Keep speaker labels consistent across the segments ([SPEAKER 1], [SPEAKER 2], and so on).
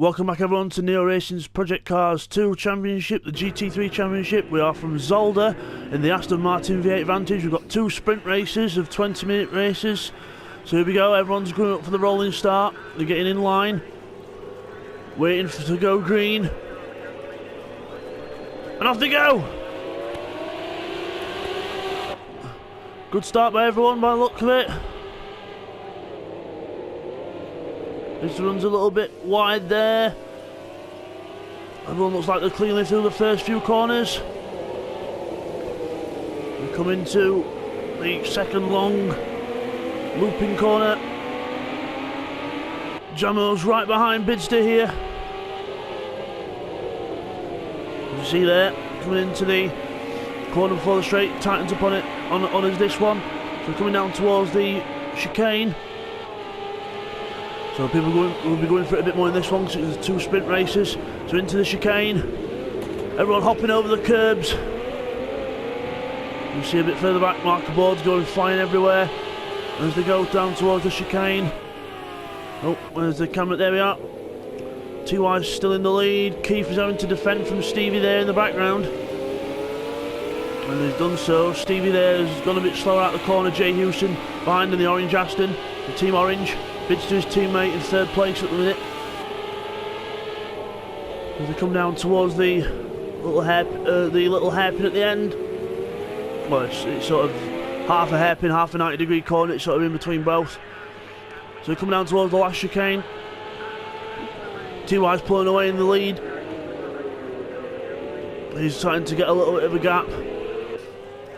[SPEAKER 1] Welcome back everyone to Neo Racing's Project Cars 2 Championship, the GT3 Championship. We are from Zolder in the Aston Martin V8 Vantage. We've got 2 sprint races of 20-minute races. So here we go, everyone's going up for the rolling start. They're getting in line, waiting to go green. And off they go! Good start by everyone by the look of it. This runs a little bit wide there. Everyone looks like they're cleanly through the first few corners. We come into the second long looping corner. Jamo's right behind Bidzster here. You see there, coming into the corner before the straight, tightens up on it, on us this one. So coming down towards the chicane. So people will be going for it a bit more in this one because it's 2 sprint races. So into the chicane, everyone hopping over the curbs. You see a bit further back, marker boards going flying everywhere as they go down towards the chicane. Oh, where's the camera? There we are. TY's still in the lead. Keith is having to defend from Stevie there in the background. And he's done so. Stevie there has gone a bit slower out the corner. Jay Hewson behind in the orange Aston, the team orange. Bidzster's teammate in 3rd place at the minute. As they come down towards the little hairpin at the end. Well, it's sort of half a hairpin, half a 90-degree corner. It's sort of in between both. So they come down towards the last chicane. TY's pulling away in the lead. He's starting to get a little bit of a gap.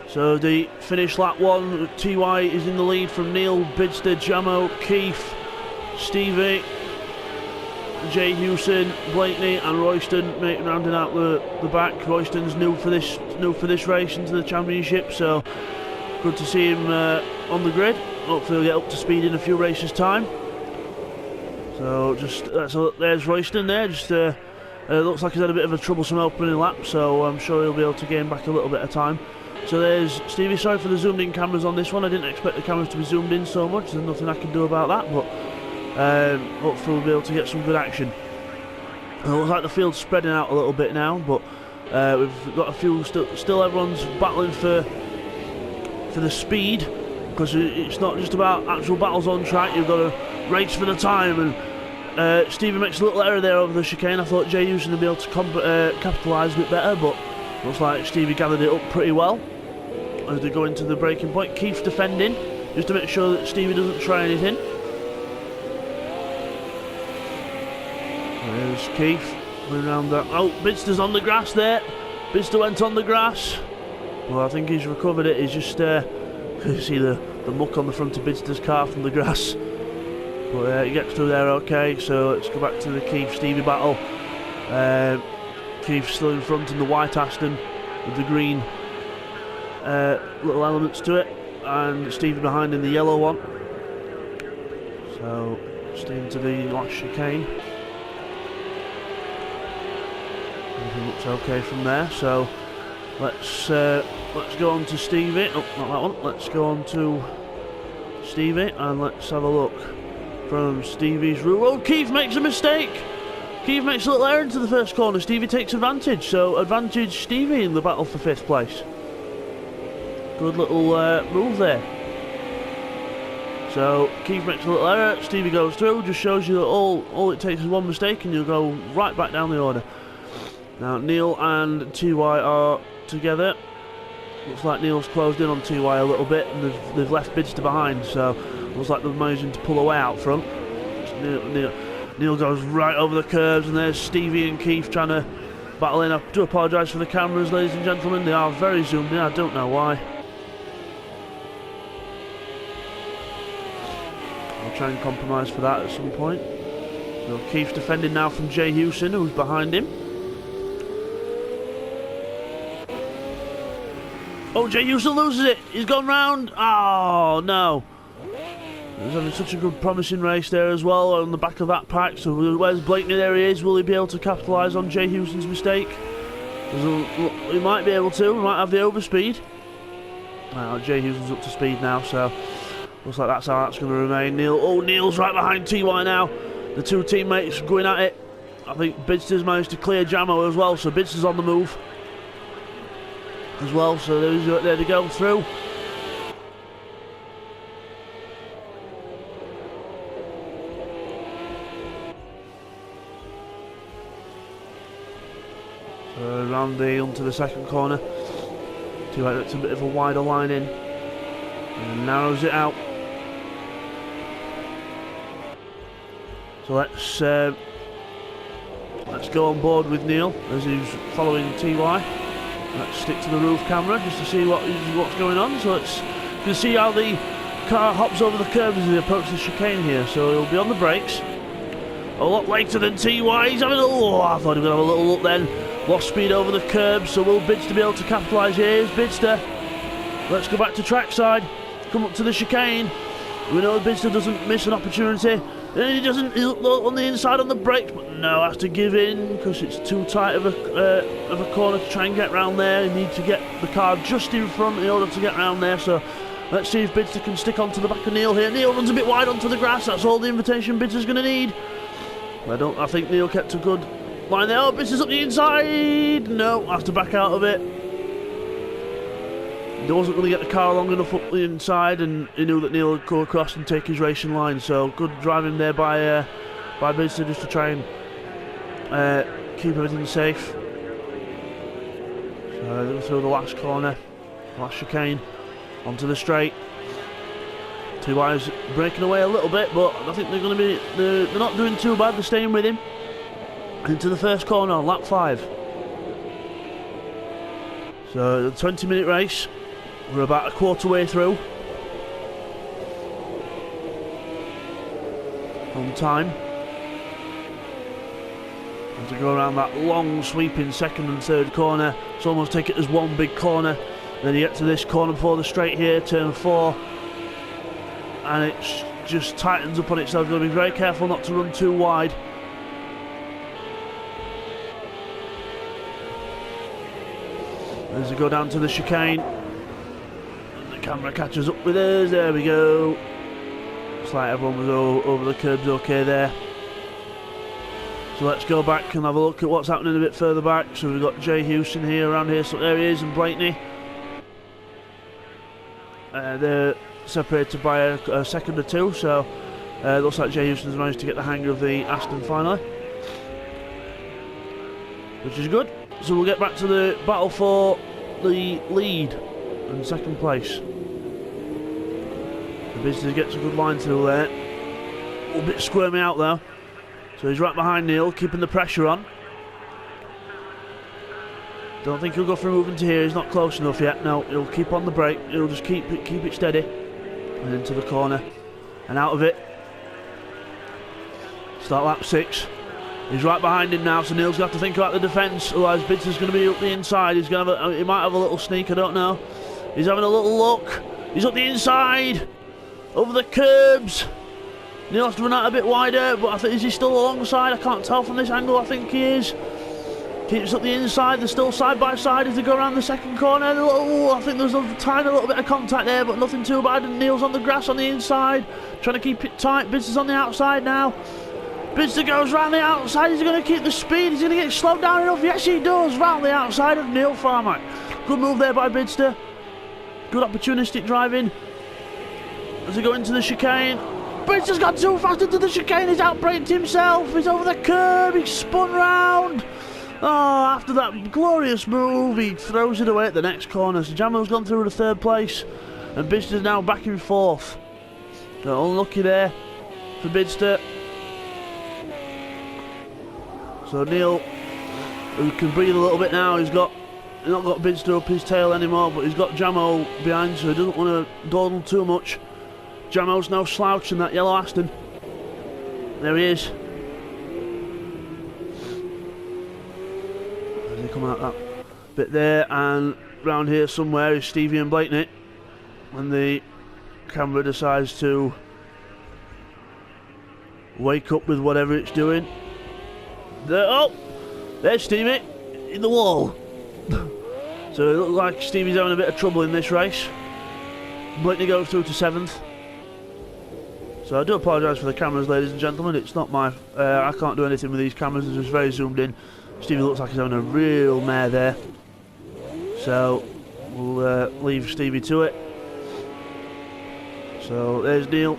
[SPEAKER 1] So the finish lap 1, TY is in the lead from Neil, Bidzster, Jamo, Keith, Stevie, Jay Hewson, Blakeney and Royston rounding out the back. Royston's new for this race into the championship, so good to see him on the grid. Hopefully he'll get up to speed in a few races time. So there's Royston there. Looks like he's had a bit of a troublesome opening lap, so I'm sure he'll be able to gain back a little bit of time. So there's Stevie. Sorry for the zoomed in cameras on this one. I didn't expect the cameras to be zoomed in so much. There's nothing I can do about that, but hopefully we'll be able to get some good action. It looks like the field's spreading out a little bit now, but we've got a few still everyone's battling for the speed, because it's not just about actual battles on track. You've got to race for the time, and Stevie makes a little error there over the chicane. I thought Jay Hewson would be able to capitalise a bit better, but looks like Stevie gathered it up pretty well as they go into the braking point. Keith's defending just to make sure that Stevie doesn't try anything. There's Keith going around that. Oh, Bidzster's on the grass there. Bidzster went on the grass. Well, I think he's recovered it. He's just you see the muck on the front of Bidzster's car from the grass. But he gets through there okay. So let's go back to the Keith-Stevie battle. Keith's still in front in the white Aston with the green little elements to it, and Stevie behind in the yellow one. So steam to the last chicane. Everything looks okay from there. So let's go on to Stevie. Oh, not that one. Let's go on to Stevie and let's have a look from Stevie's rule. Oh, Keith makes a mistake. Keith makes a little error into the first corner. Stevie takes advantage, so advantage Stevie in the battle for 5th place. Good little move there. So Keith makes a little error, Stevie goes through. Just shows you that all it takes is one mistake and you'll go right back down the order. Now Neil and TY are together. Looks like Neil's closed in on TY a little bit, and they've left Bidzster behind, so looks like they're managing to pull away out front. Neil goes right over the curbs, and there's Stevie and Keith trying to battle in. I do apologise for the cameras, ladies and gentlemen. They are very zoomed in. I don't know why. I'll try and compromise for that at some point. So Keith's defending now from Jay Hewson, who's behind him. Oh, Jay Hewson loses it. He's gone round. Oh, no. He's having such a good promising race there as well on the back of that pack. So where's Blakeney? There he is. Will he be able to capitalise on Jay Hewson's mistake? He might be able to. We might have the overspeed. Well, Jay Hewson's up to speed now, so looks like that's how that's going to remain. Neil's right behind TY now. The 2 teammates going at it. I think Bidzster's managed to clear Jamo as well, so Bidzster's on the move as well, so there they go through. So around onto the second corner. It's a bit of a wider line in and narrows it out. So let's go on board with Neil as he's following TY. Let's stick to the roof camera just to see what's going on. So you can see how the car hops over the curbs as he approaches the chicane here. So he'll be on the brakes a lot later than TY. He's having a little. I thought he was going to have a little look then. Lost speed over the curbs. So will Bidzster be able to capitalise here? Here's Bidzster. Let's go back to trackside. Come up to the chicane. We know Bidzster doesn't miss an opportunity. He doesn't. He's on the inside on the brakes, but no, has to give in because it's too tight of a corner to try and get round there. He needs to get the car just in front in order to get round there. So let's see if Bidzster can stick onto the back of Neil here. Neil runs a bit wide onto the grass. That's all the invitation Bidzster's going to need. I think Neil kept a good line there. Oh, Bidzster's up the inside. No, has to back out of it. He wasn't going to get the car long enough up the inside, and he knew that Neil would go across and take his racing line. So good driving there by Bidzster just to try and keep everything safe. So they'll through the last corner, last chicane, onto the straight. TY's breaking away a little bit, but I think they're not doing too bad. They're staying with him into the first corner on lap 5. So the 20-minute race. We're about a quarter way through. On time. And to go around that long sweeping second and third corner, it's almost take it as one big corner. Then you get to this corner before the straight here, turn 4. And it just tightens up on itself. You've got to be very careful not to run too wide. As we go down to the chicane. Camera catches up with us, there we go. Looks like everyone was over the curbs okay there. So let's go back and have a look at what's happening a bit further back. So we've got Jay Houston here, around here, so there he is, and Blakeney. They're separated by a second or two, so looks like Jay Houston's managed to get the hang of the Aston finally, which is good. So we'll get back to the battle for the lead and second place. The Bidzster gets a good line through there. A little bit squirmy out though. So he's right behind Neil, keeping the pressure on. Don't think he'll go for a move into here. He's not close enough yet. No, he'll keep on the brake. He'll just keep it steady. And into the corner. And out of it. Start lap 6. He's right behind him now, so Neil's going to have to think about the defence. Otherwise, Bidzster's going to be up the inside. He's going to he might have a little sneak, I don't know. He's having a little look. He's up the inside. Over the curbs. Neil has to run out a bit wider, but I think, is he still alongside? I can't tell from this angle. I think he is. Keeps up the inside. They're still side by side as they go around the second corner. I think there's a tiny little bit of contact there, but nothing too bad. And Neil's on the grass on the inside, trying to keep it tight. Bidzster's on the outside now. Bidzster goes round the outside. He's going to keep the speed. He's going to get slowed down enough. Yes, he does. Round the outside of Neil Farmack. Good move there by Bidzster. Good opportunistic driving. As they go into the chicane. Bidzster's got too fast into the chicane. He's outbraked himself. He's over the curb. He's spun round. Oh, after that glorious move, he throws it away at the next corner. So Jamo's gone through to third place. And Bidzster's now back in fourth. So unlucky there for Bidzster. So Neil, who can breathe a little bit now, he's not got Bidzster up his tail anymore, but he's got Jamo behind, so he doesn't want to dawdle too much. Jamo's now slouching that yellow Aston. There he is. As they come out that bit there, and round here somewhere is Stevie and Blakeney. When the camera decides to wake up with whatever it's doing. There's Stevie in the wall. So it looks like Stevie's having a bit of trouble in this race. Blakeney goes through to 7th. So I do apologise for the cameras, ladies and gentlemen. It's not my... I can't do anything with these cameras. They're just very zoomed in. Stevie looks like he's having a real mare there. So we'll leave Stevie to it. So there's Neil.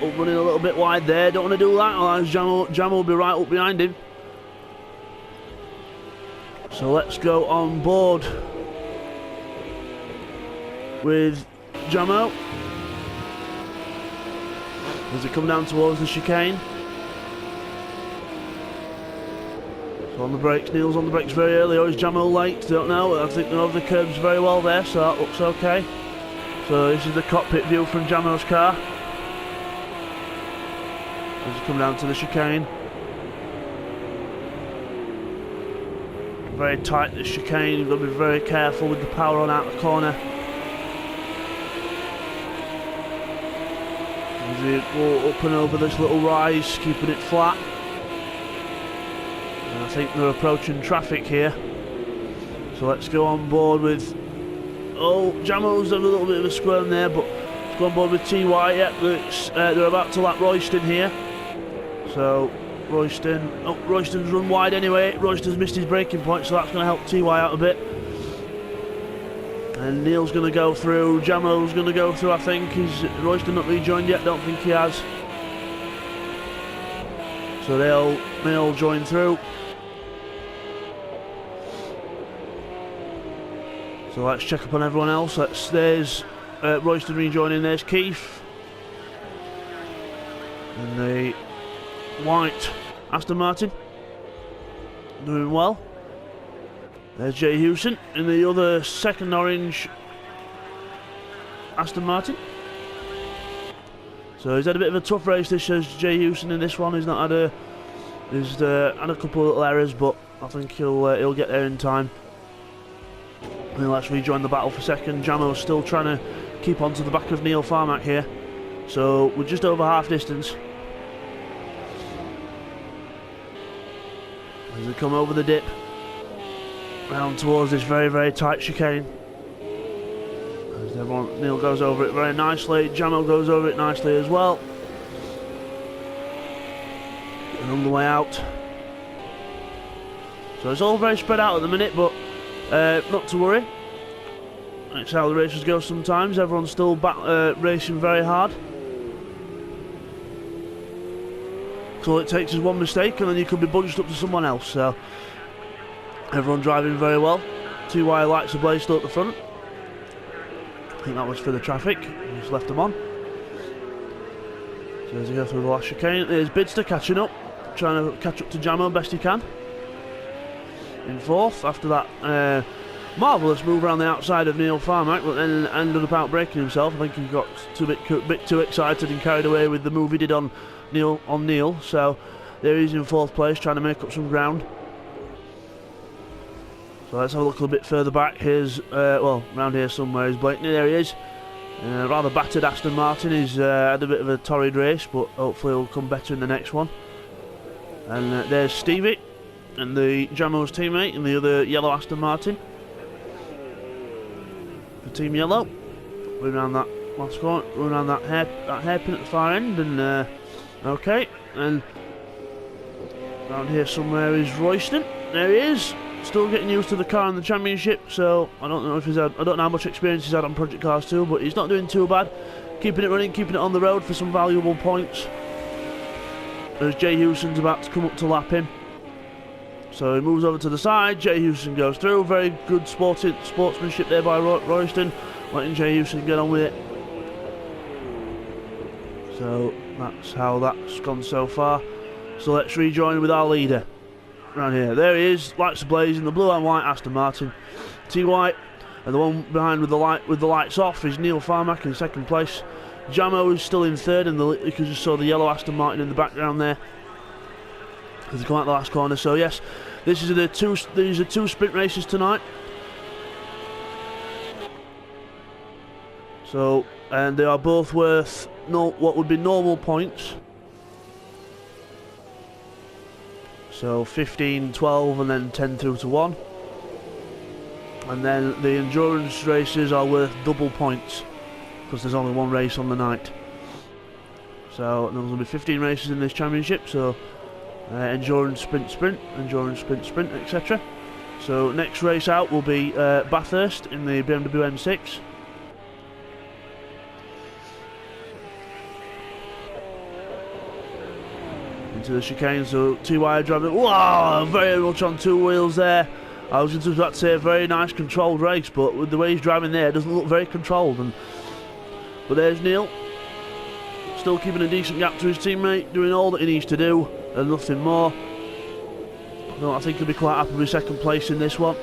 [SPEAKER 1] Running a little bit wide there. Don't want to do that. Otherwise Jamo will be right up behind him. So let's go on board with Jamo as they come down towards the chicane. So on the brakes, Neil's on the brakes very early, or is Jamo late? Don't know. I think they're over the curbs very well there, so that looks okay. So this is the cockpit view from Jamo's car as you come down to the chicane. Very tight, this chicane. You've got to be very careful with the power on out the corner. As you go up and over this little rise, keeping it flat. And I think they're approaching traffic here. So let's go on board with... Oh, Jamo's done a little bit of a squirm there, but let's go on board with TY. Yep, they're about to lap Royston here. So Royston... Oh, Royston's run wide anyway. Royston's missed his braking point, so that's going to help TY out a bit. And Neil's going to go through, Jamo's going to go through, I think. Is Royston not rejoined yet? Don't think he has. So they'll join through. So let's check up on everyone else. There's Royston rejoining, there's Keith. And the white Aston Martin doing well. There's Jay Hewson in the other second orange Aston Martin. So he's had a bit of a tough race, this says Jay Hewson in this one. He's not had he's had a couple of little errors, but I think he'll get there in time. And let's rejoin the battle for second. Jamo's still trying to keep on to the back of Neil Farmack here. So we're just over half distance. As we come over the dip round towards this very, very tight chicane. As Neil goes over it very nicely, Jamo goes over it nicely as well. And on the way out. So it's all very spread out at the minute, but not to worry. That's how the races go sometimes. Everyone's still racing very hard. So all it takes is one mistake and then you could be bunched up to someone else. So everyone driving very well. 2Y lights ablaze still at the front. I think that was for the traffic. Just left them on. So as they go through the last chicane, there's Bidzster catching up. Trying to catch up to Jamo best he can. In fourth after that marvellous move around the outside of Neil Farmack, but then ended up outbraking himself. I think he got a bit too excited and carried away with the move he did on Neil. So there he is in fourth place, trying to make up some ground. So let's have a look a little bit further back. Here's, around here somewhere is Blakeney. There he is. Rather battered Aston Martin. He's had a bit of a torrid race, but hopefully he'll come better in the next one. And there's Stevie, and the Jamo's teammate in the other yellow Aston Martin. For Team Yellow. We're around that last corner, we're around that hairpin at the far end, and okay. And around here somewhere is Royston. There he is. Still getting used to the car in the championship, so I don't know how much experience he's had on Project Cars 2, but he's not doing too bad. Keeping it running, keeping it on the road for some valuable points. As Jay Hewson's about to come up to lap him. So he moves over to the side, Jay Hewson goes through. Very good sportsmanship there by Royston, letting Jay Hewson get on with it. So that's how that's gone so far. So let's rejoin with our leader. Around here, there he is, lights ablaze in the blue and white Aston Martin. T White, and the one behind with the lights off is Neil Farmack in second place. Jamo is still in third, and you can just saw the yellow Aston Martin in the background there as they come out the last corner. So yes, these are two sprint races tonight. So, and they are both worth what would be normal points. So 15, 12 and then 10 through to 1. And then the endurance races are worth double points because there's only one race on the night. So there's going to be 15 races in this championship, so endurance, sprint, endurance, sprint, etc. So next race out will be Bathurst in the BMW M6. Into the chicane, so TY driving. Wow, very much on two wheels there. I was just about to say a very nice controlled race, but with the way he's driving there, it doesn't look very controlled. But there's Neil, still keeping a decent gap to his teammate, doing all that he needs to do and nothing more. No, I think he'll be quite happy with second place in this one.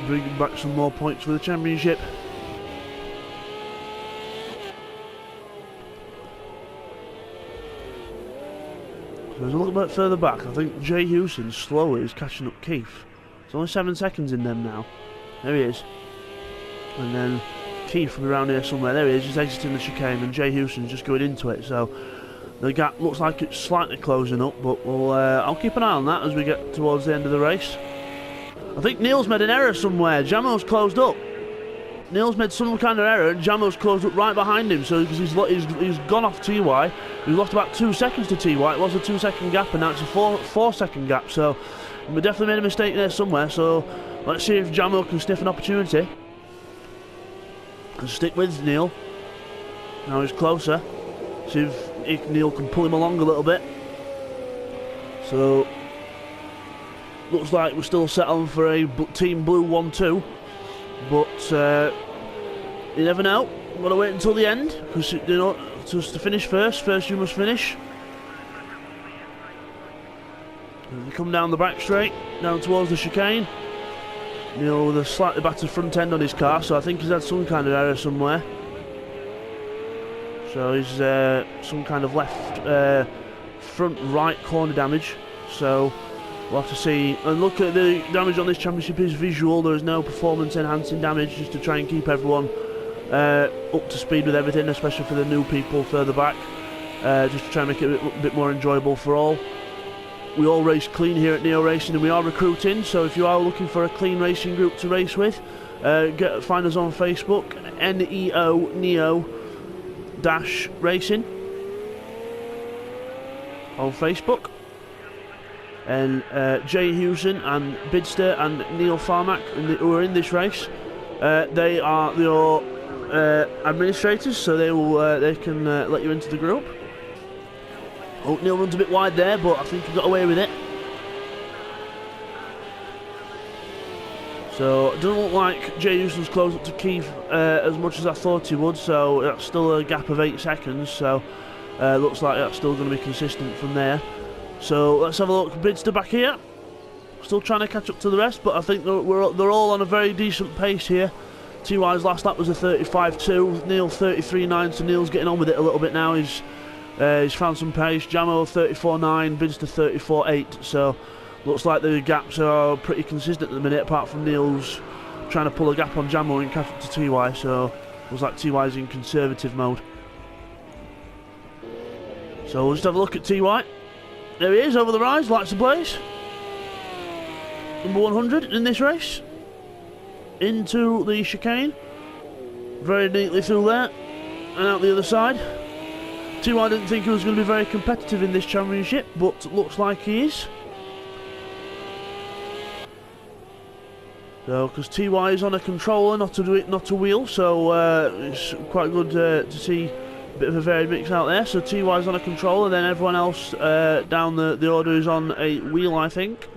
[SPEAKER 1] Bringing back some more points for the championship. So there's a little bit further back. I think Jay Hewson slowly is catching up Keith. It's only 7 seconds in them now. There he is. And then Keith will be around here somewhere. There he is, just exiting the chicane, and Jay Hewson's just going into it. So the gap looks like it's slightly closing up, but I'll keep an eye on that as we get towards the end of the race. I think Neil's made an error somewhere. Jamo's closed up. Neil's made some kind of error, and Jamo's closed up right behind him. So because he's gone off TY, he's lost about 2 seconds to TY. It was a 2 second gap, and now it's a 4 second gap. So we definitely made a mistake there somewhere. So let's see if Jamo can sniff an opportunity and stick with Neil. Now he's closer. See if Neil can pull him along a little bit. So looks like we're still set on for a Team Blue 1-2, but you never know. We've got to wait until the end, because you know, just to finish first you must finish. And they come down the back straight, down towards the chicane. Neil with a slightly battered front end on his car, so I think he's had some kind of error somewhere. So he's some kind of left front right corner damage. So we'll have to see. And look at the damage on this championship is visual. There is no performance enhancing damage, just to try and keep everyone up to speed with everything, especially for the new people further back. Just to try and make it a bit more enjoyable for all. We all race clean here at Neo Racing, and we are recruiting, so if you are looking for a clean racing group to race with, find us on Facebook, Neo-Racing on Facebook. And Jay Hewson and Bidzster and Neil Farmack, who are in this race, they are your administrators, so they can let you into the group. Oh, Neil runs a bit wide there, but I think he got away with it. So it doesn't look like Jay Houston's close up to Keith as much as I thought he would, so that's still a gap of 8 seconds, so looks like that's still going to be consistent from there. So let's have a look. Bidzster back here, still trying to catch up to the rest, but I think they're all on a very decent pace here. TY's last lap was a 35.2, Neil 33.9, so Neil's getting on with it a little bit now. He's found some pace. Jamo 34.9, Bidzster 34.8, so looks like the gaps are pretty consistent at the minute, apart from Neil's trying to pull a gap on Jamo and catch up to TY, so looks like TY's in conservative mode. So we'll just have a look at TY. There he is, over the rise, lights ablaze. Number 100 in this race. Into the chicane. Very neatly through there. And out the other side. TY didn't think he was going to be very competitive in this championship, but looks like he is. So, because TY is on a controller, not a wheel, so it's quite good to see a bit of a varied mix out there. So TY is on a controller, then everyone else down the order is on a wheel, I think.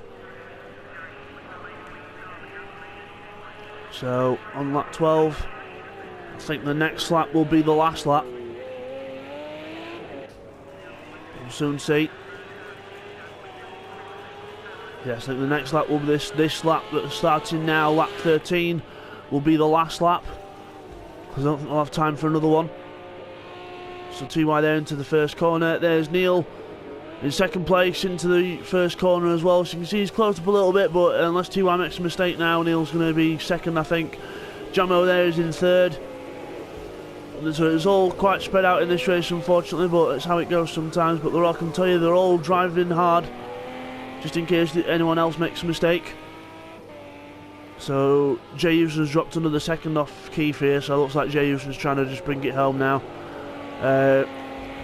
[SPEAKER 1] So on lap 12, I think the next lap will be the last lap. We'll soon see. Yes, I think the next lap will be this lap that's starting now, lap 13, will be the last lap. Because I don't think we'll have time for another one. So TY there into the first corner. There's Neil in second place into the first corner as well. So you can see he's closed up a little bit, but unless TY makes a mistake now, Neil's going to be second, I think. Jamo there is in third. So it's all quite spread out in this race, unfortunately, but it's how it goes sometimes. But I can tell you, they're all driving hard, just in case anyone else makes a mistake. So Jay Houston's dropped another second off Keith here, so it looks like Jay Houston's trying to just bring it home now.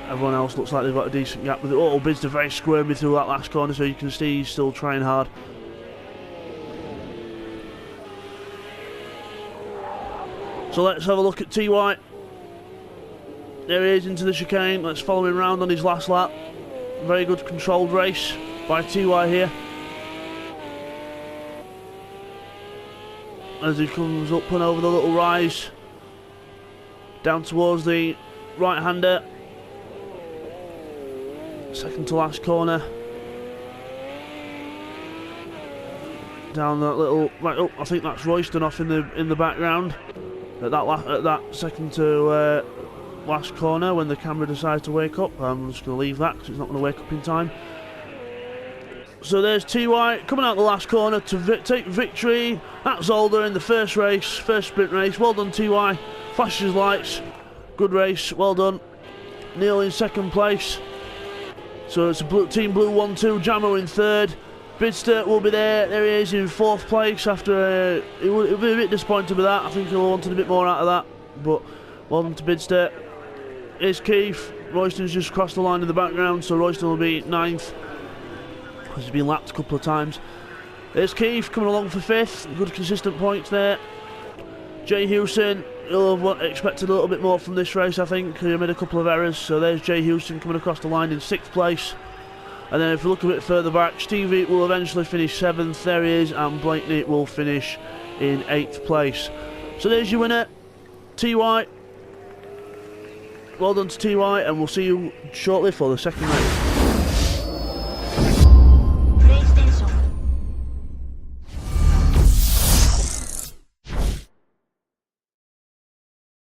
[SPEAKER 1] Everyone else looks like they've got a decent gap with it. Oh, Bidzster very squirmy through that last corner, so you can see he's still trying hard. So let's have a look at TY. There he is into the chicane. Let's follow him round on his last lap. Very good controlled race by TY here. As he comes up and over the little rise. Down towards the right-hander. Second to last corner. Down that little... Right, oh, I think that's Royston off in the background. At that second to last corner when the camera decides to wake up. I'm just going to leave that because it's not going to wake up in time. So there's TY coming out the last corner to take victory at Zolder in the first race, first sprint race. Well done TY, flashes lights, good race, well done. Neil in second place. So it's a Team Blue 1-2, Jamo in third. Bidzster will be there he is in fourth place after, he'll be a bit disappointed with that. I think he'll wanted a bit more out of that, but well done to Bidzster. Here's Keith, Royston's just crossed the line in the background, so Royston will be ninth. He's been lapped a couple of times. There's Keith coming along for fifth. Good consistent points there. Jay Houston, he'll have expected a little bit more from this race, I think. He made a couple of errors. So there's Jay Houston coming across the line in sixth place. And then if we look a bit further back, Stevie will eventually finish seventh. There he is. And Blakeney will finish in eighth place. So there's your winner, TY. Well done to TY, and we'll see you shortly for the second race.